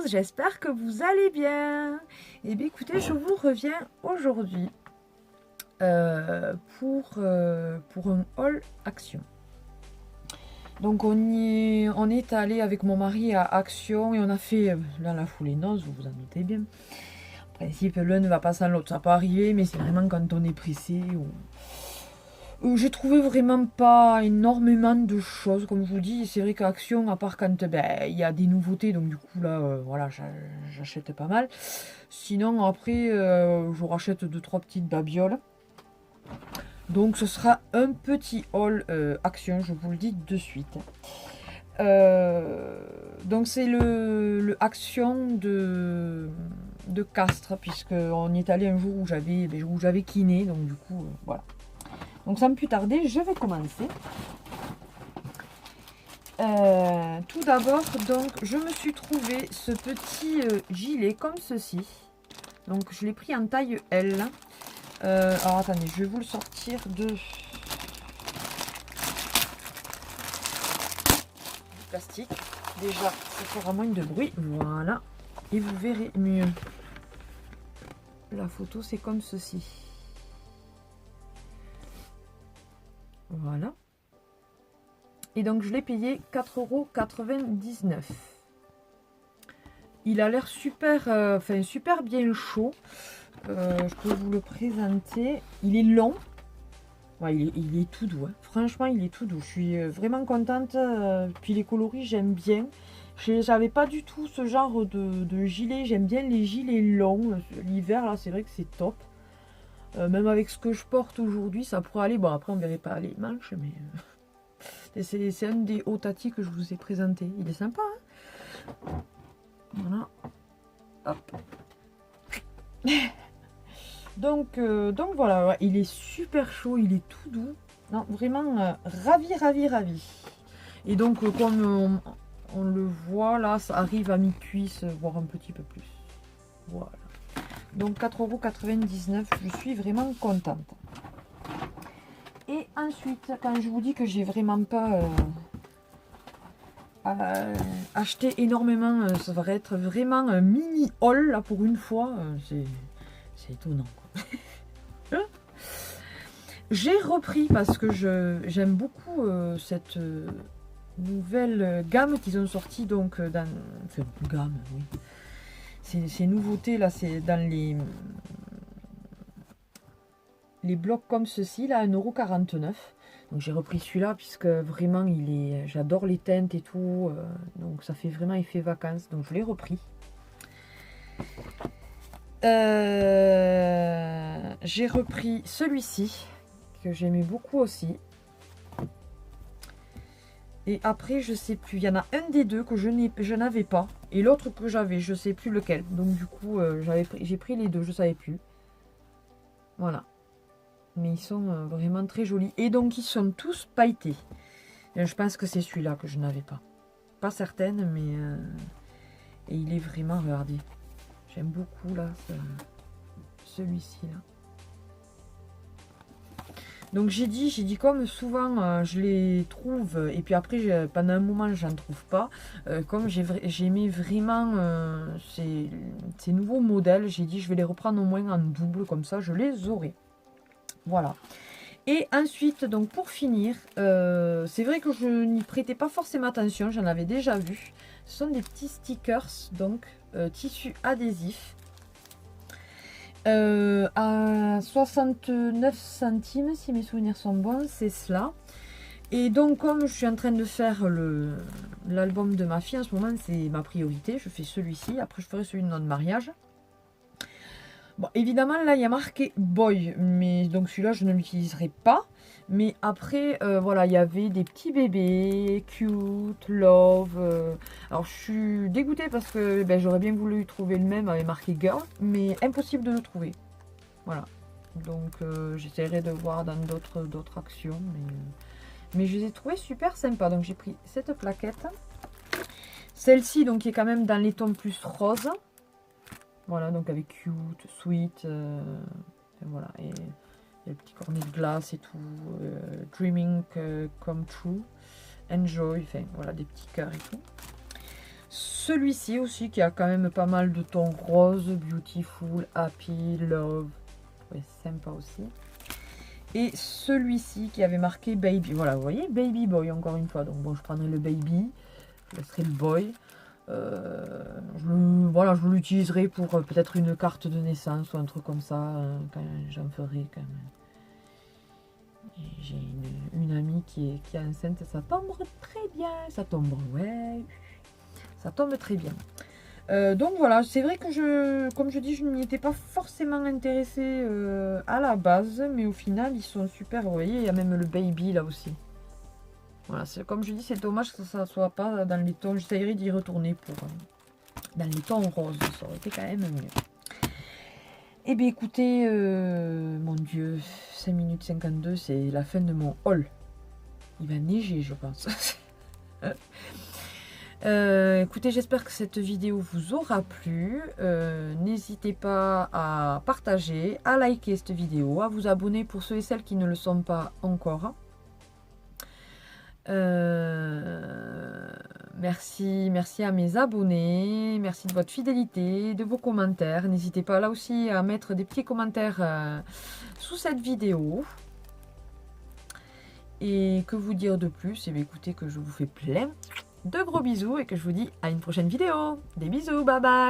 j'espère que vous allez bien. Et bien écoutez, je vous reviens aujourd'hui pour un haul Action. Donc on est allé avec mon mari à Action et on a fait là la foulée noces, vous vous en doutez bien. En principe, l'un ne va pas sans l'autre, ça peut arriver, mais c'est vraiment quand on est pressé. J'ai trouvé vraiment pas énormément de choses, comme je vous dis. C'est vrai qu'Action, à part quand il y a des nouveautés, donc du coup là, voilà, j'achète pas mal. Sinon, après, je rachète 2-3 petites babioles. Donc ce sera un petit haul Action, je vous le dis de suite. Donc c'est le Action de Castres, puisqu'on y est allé un jour où j'avais kiné, donc du coup, voilà. Donc sans plus tarder, je vais commencer. Tout d'abord, donc, je me suis trouvé ce petit gilet comme ceci. Donc je l'ai pris en taille L. Alors attendez, je vais vous le sortir du plastique. Déjà, ça fera moins de bruit. Voilà. Et vous verrez mieux. La photo, c'est comme ceci. Voilà. Et donc, je l'ai payé 4,99 €. Il a l'air super, super bien chaud. Je peux vous le présenter. Il est long. Ouais, il est tout doux. Hein. Franchement, il est tout doux. Je suis vraiment contente. Puis les coloris, j'aime bien. J'avais pas du tout ce genre de gilet. J'aime bien les gilets longs. L'hiver, là, c'est vrai que c'est top. Même avec ce que je porte aujourd'hui, ça pourrait aller. Bon, après, on verrait pas les manches, mais... c'est un des hauts tatis que je vous ai présenté. Il est sympa, hein. Voilà. Hop. Donc voilà, ouais, il est super chaud, il est tout doux. Non, vraiment ravi. Et donc comme on le voit là, ça arrive à mi-cuisse, voire un petit peu plus. Voilà. Donc 4,99 €, je suis vraiment contente. Et ensuite, quand je vous dis que j'ai vraiment pas acheté énormément, ça va être vraiment un mini haul là pour une fois. C'est étonnant, quoi. J'ai repris parce que j'aime beaucoup cette nouvelle gamme qu'ils ont sorti donc dans... Enfin, gamme, oui. Ces nouveautés là, c'est dans les blocs comme ceci là, 1,49 €. Donc j'ai repris celui-là puisque vraiment j'adore les teintes et tout. Donc ça fait vraiment effet vacances. Donc je l'ai repris. J'ai repris celui-ci que j'aimais beaucoup aussi. Et après, je sais plus. Il y en a un des deux que je n'avais pas. Et l'autre que j'avais, je sais plus lequel. Donc du coup, j'ai pris les deux, je savais plus. Voilà. Mais ils sont vraiment très jolis. Et donc, ils sont tous pailletés. Et je pense que c'est celui-là que je n'avais pas. Pas certaine, mais... Et il est vraiment, regardez. J'aime beaucoup, là, celui-ci, là. Donc j'ai dit comme souvent je les trouve et puis après pendant un moment j'en trouve pas. Comme j'aimais vraiment ces nouveaux modèles, j'ai dit je vais les reprendre au moins en double, comme ça je les aurai. Voilà. Et ensuite, donc pour finir, c'est vrai que je n'y prêtais pas forcément attention, j'en avais déjà vu. Ce sont des petits stickers, donc tissu adhésif. À 69 centimes, si mes souvenirs sont bons, c'est cela. Et donc, comme je suis en train de faire l'album de ma fille, en ce moment, c'est ma priorité. Je fais celui-ci, après je ferai celui de notre mariage. Bon, évidemment, là, il y a marqué Boy, mais donc celui-là, je ne l'utiliserai pas. Mais après, voilà, il y avait des petits bébés, cute, love. Alors, je suis dégoûtée parce que j'aurais bien voulu trouver le même avec marqué girl, mais impossible de le trouver. Voilà. Donc, j'essaierai de voir dans d'autres actions. Mais je les ai trouvés super sympas. Donc, j'ai pris cette plaquette. Celle-ci, donc, qui est quand même dans les tons plus roses. Voilà, donc avec cute, sweet. Voilà, et... le petit cornet de glace et tout, dreaming come true, enjoy, enfin voilà, des petits cœurs et tout. Celui-ci aussi qui a quand même pas mal de tons rose, beautiful, happy, love. Ouais, sympa aussi. Et celui-ci qui avait marqué baby. Voilà, vous voyez, baby boy encore une fois. Donc bon, je prendrai le baby, je laisserai le boy. Voilà, je l'utiliserai pour peut-être une carte de naissance ou un truc comme ça. Quand j'en ferai quand même. J'ai une amie qui est enceinte, ça tombe très bien. Ça tombe, ouais. Ça tombe très bien. Donc voilà, c'est vrai que comme je dis, je n'y étais pas forcément intéressée à la base, mais au final, ils sont super. Vous voyez, il y a même le baby là aussi. Voilà, comme je dis, c'est dommage que ça ne soit pas dans les tons. J'essayerai d'y retourner pour dans les tons roses. Ça aurait été quand même mieux. Eh bien, écoutez, mon Dieu, 5 minutes 52, c'est la fin de mon haul. Il va neiger, je pense. Écoutez, j'espère que cette vidéo vous aura plu. N'hésitez pas à partager, à liker cette vidéo, à vous abonner pour ceux et celles qui ne le sont pas encore. Merci à mes abonnés, merci de votre fidélité, de vos commentaires. N'hésitez pas là aussi à mettre des petits commentaires sous cette vidéo. Et que vous dire de plus? Eh bien, écoutez, que je vous fais plein de gros bisous et que je vous dis à une prochaine vidéo. Des bisous, bye bye!